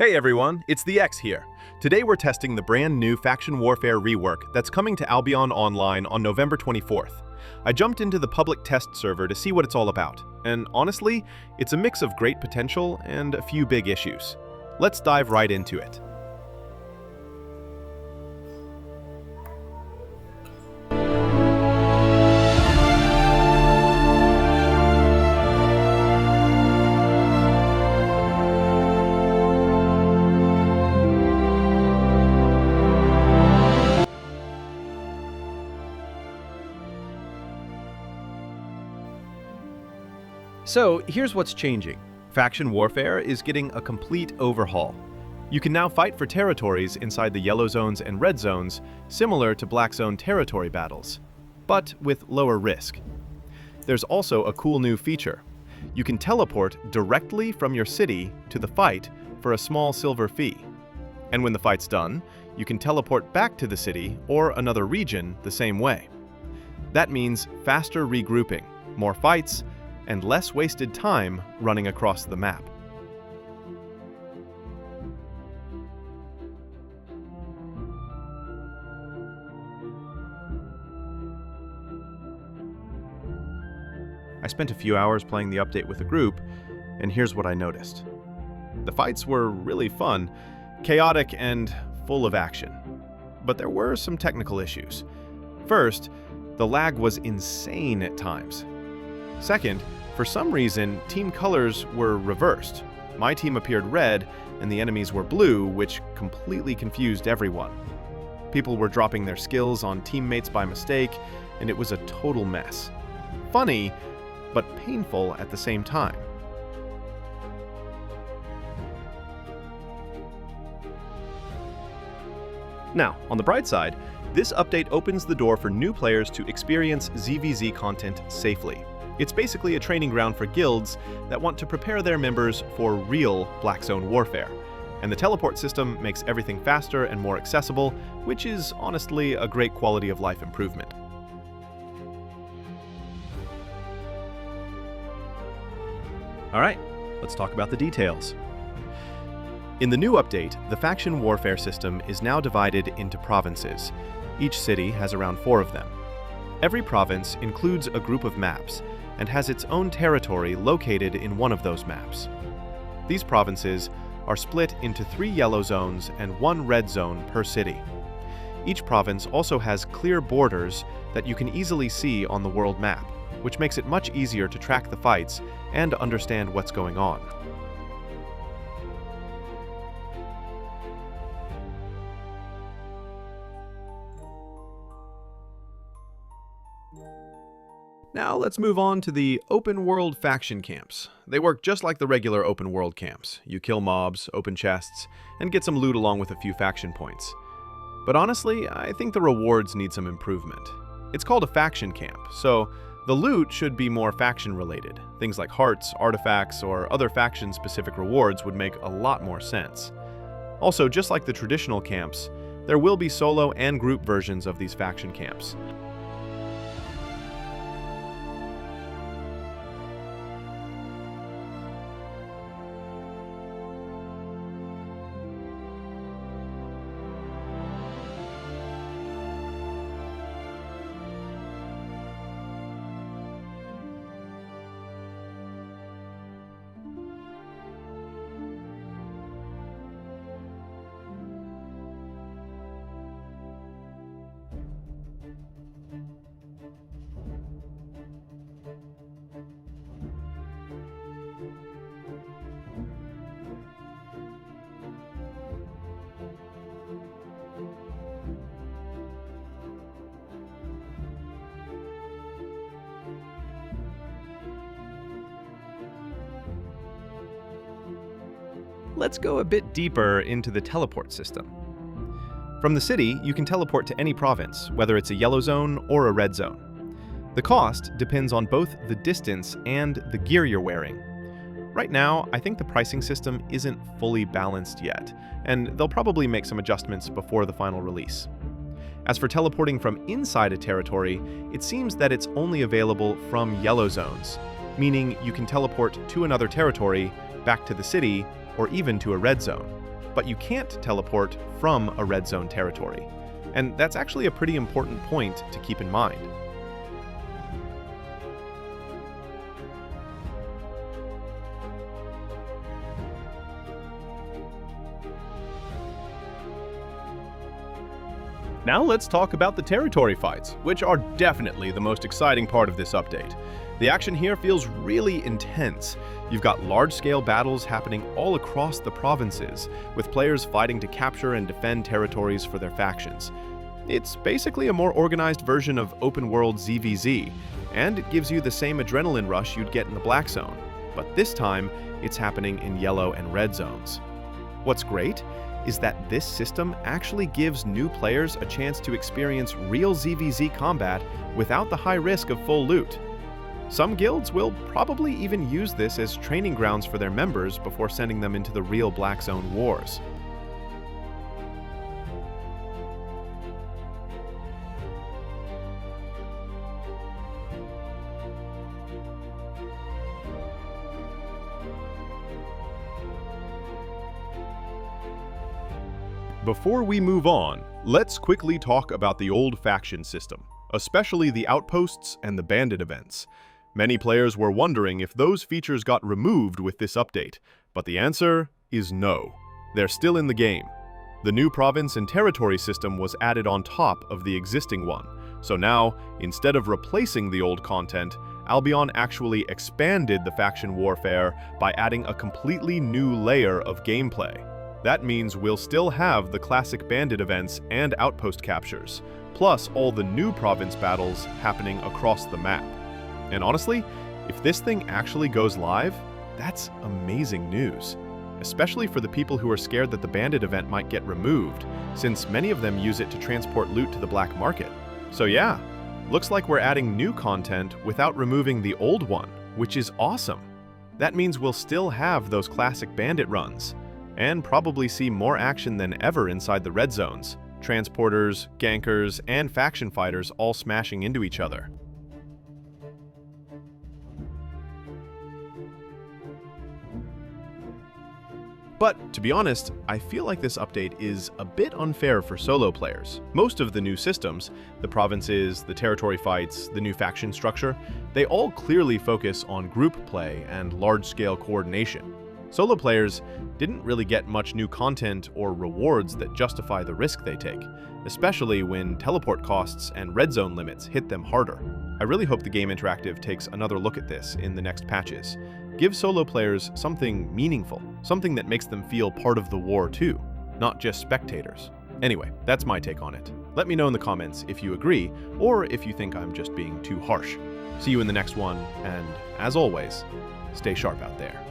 Hey everyone, it's the X here. Today we're testing the brand new Faction Warfare rework that's coming to Albion Online on November 24th. I jumped into the public test server to see what it's all about, and honestly, it's a mix of great potential and a few big issues. Let's dive right into it. So here's what's changing. Faction Warfare is getting a complete overhaul. You can now fight for territories inside the yellow zones and red zones, similar to black zone territory battles, but with lower risk. There's also a cool new feature. You can teleport directly from your city to the fight for a small silver fee. And when the fight's done, you can teleport back to the city or another region the same way. That means faster regrouping, more fights, and less wasted time running across the map. I spent a few hours playing the update with a group, and here's what I noticed. The fights were really fun, chaotic, and full of action. But there were some technical issues. First, the lag was insane at times. Second, for some reason, team colors were reversed. My team appeared red, and the enemies were blue, which completely confused everyone. People were dropping their skills on teammates by mistake, and it was a total mess. Funny, but painful at the same time. Now, on the bright side, this update opens the door for new players to experience ZVZ content safely. It's basically a training ground for guilds that want to prepare their members for real Black Zone warfare. And the teleport system makes everything faster and more accessible, which is honestly a great quality of life improvement. Alright, let's talk about the details. In the new update, the Faction Warfare system is now divided into provinces. Each city has around 4 of them. Every province includes a group of maps, and has its own territory located in one of those maps. These provinces are split into 3 yellow zones and 1 red zone per city. Each province also has clear borders that you can easily see on the world map, which makes it much easier to track the fights and understand what's going on. Now let's move on to the open world faction camps. They work just like the regular open world camps. You kill mobs, open chests, and get some loot along with a few faction points. But honestly, I think the rewards need some improvement. It's called a faction camp, so the loot should be more faction related. Things like hearts, artifacts, or other faction specific rewards would make a lot more sense. Also, just like the traditional camps, there will be solo and group versions of these faction camps. Let's go a bit deeper into the teleport system. From the city, you can teleport to any province, whether it's a yellow zone or a red zone. The cost depends on both the distance and the gear you're wearing. Right now, I think the pricing system isn't fully balanced yet, and they'll probably make some adjustments before the final release. As for teleporting from inside a territory, it seems that it's only available from yellow zones, meaning you can teleport to another territory, back to the city, or even to a red zone. but you can't teleport from a red zone territory. And that's actually a pretty important point to keep in mind. Now let's talk about the territory fights, which are definitely the most exciting part of this update. The action here feels really intense. You've got large-scale battles happening all across the provinces, with players fighting to capture and defend territories for their factions. It's basically a more organized version of open-world ZVZ, and it gives you the same adrenaline rush you'd get in the Black Zone, but this time it's happening in yellow and red zones. What's great is that this system actually gives new players a chance to experience real ZVZ combat without the high risk of full loot. Some guilds will probably even use this as training grounds for their members before sending them into the real Black Zone wars. Before we move on, let's quickly talk about the old faction system, especially the outposts and the bandit events. Many players were wondering if those features got removed with this update, but the answer is no. They're still in the game. The new province and territory system was added on top of the existing one, so now, instead of replacing the old content, Albion actually expanded the faction warfare by adding a completely new layer of gameplay. That means we'll still have the classic bandit events and outpost captures, plus all the new province battles happening across the map. And honestly, if this thing actually goes live, that's amazing news. Especially for the people who are scared that the bandit event might get removed, since many of them use it to transport loot to the black market. So yeah, looks like we're adding new content without removing the old one, which is awesome. That means we'll still have those classic bandit runs, and probably see more action than ever inside the red zones. Transporters, gankers, and faction fighters all smashing into each other. But, to be honest, I feel like this update is a bit unfair for solo players. Most of the new systems, the provinces, the territory fights, the new faction structure, they all clearly focus on group play and large-scale coordination. Solo players didn't really get much new content or rewards that justify the risk they take, especially when teleport costs and red zone limits hit them harder. I really hope the Game Interactive takes another look at this in the next patches. Give solo players something meaningful, something that makes them feel part of the war too, not just spectators. Anyway, that's my take on it. Let me know in the comments if you agree, or if you think I'm just being too harsh. See you in the next one, and as always, stay sharp out there.